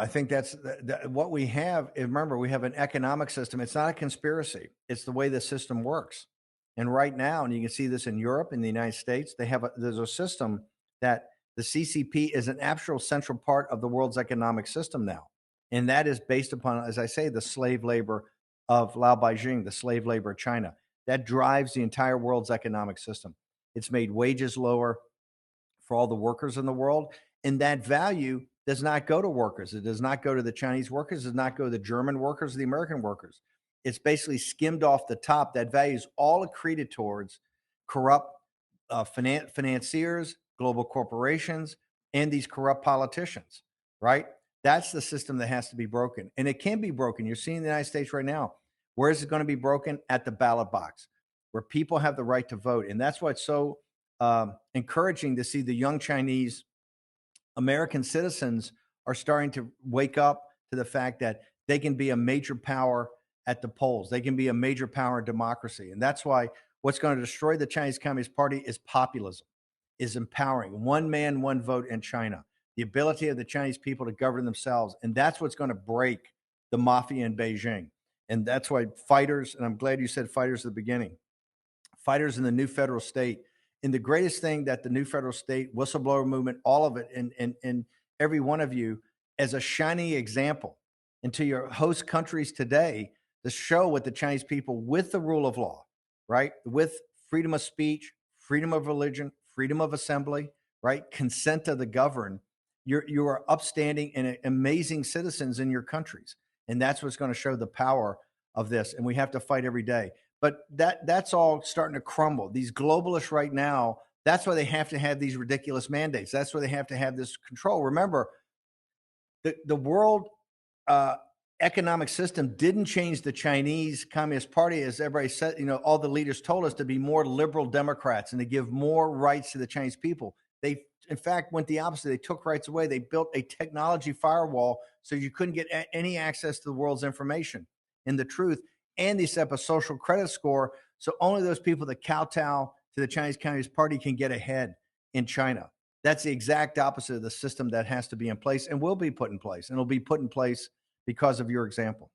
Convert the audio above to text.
I think that's what we have. Remember, we have an economic system. It's not a conspiracy. It's the way the system works. And right now, and you can see this in Europe, in the United States, there's a system that the CCP is an actual central part of the world's economic system now. And that is based upon, as I say, the slave labor of Lao Beijing, the slave labor of China. That drives the entire world's economic system. It's made wages lower for all the workers in the world. And that value does not go to workers. It does not go to the Chinese workers. It does not go to the German workers, or the American workers. It's basically skimmed off the top. That value is all accreted towards corrupt financiers, global corporations, and these corrupt politicians, right? That's the system that has to be broken. And it can be broken. You're seeing the United States right now. Where is it going to be broken? At the ballot box, where people have the right to vote. And that's why it's so encouraging to see the young Chinese American citizens are starting to wake up to the fact that they can be a major power at the polls. They can be a major power in democracy. And that's why what's going to destroy the Chinese Communist Party is populism, is empowering one man, one vote in China, the ability of the Chinese people to govern themselves. And that's what's going to break the mafia in Beijing. And that's why fighters, and I'm glad you said fighters at the beginning, fighters in the new federal state. And the greatest thing that the new federal state, whistleblower movement, all of it, and every one of you as a shining example into your host countries today to show what the Chinese people, with the rule of law, right, with freedom of speech, freedom of religion, freedom of assembly, right, consent of the governed, you are upstanding and amazing citizens in your countries. And that's what's going to show the power of this. And we have to fight every day. But that's all starting to crumble. These globalists right now, that's why they have to have these ridiculous mandates. That's why they have to have this control. Remember, the world economic system didn't change the Chinese Communist Party, as everybody said, all the leaders told us, to be more liberal Democrats and to give more rights to the Chinese people. They, in fact, went the opposite. They took rights away. They built a technology firewall so you couldn't get any access to the world's information and the truth. And they set up a social credit score so only those people that kowtow to the Chinese Communist Party can get ahead in China. That's the exact opposite of the system that has to be in place and will be put in place. And it'll be put in place because of your example.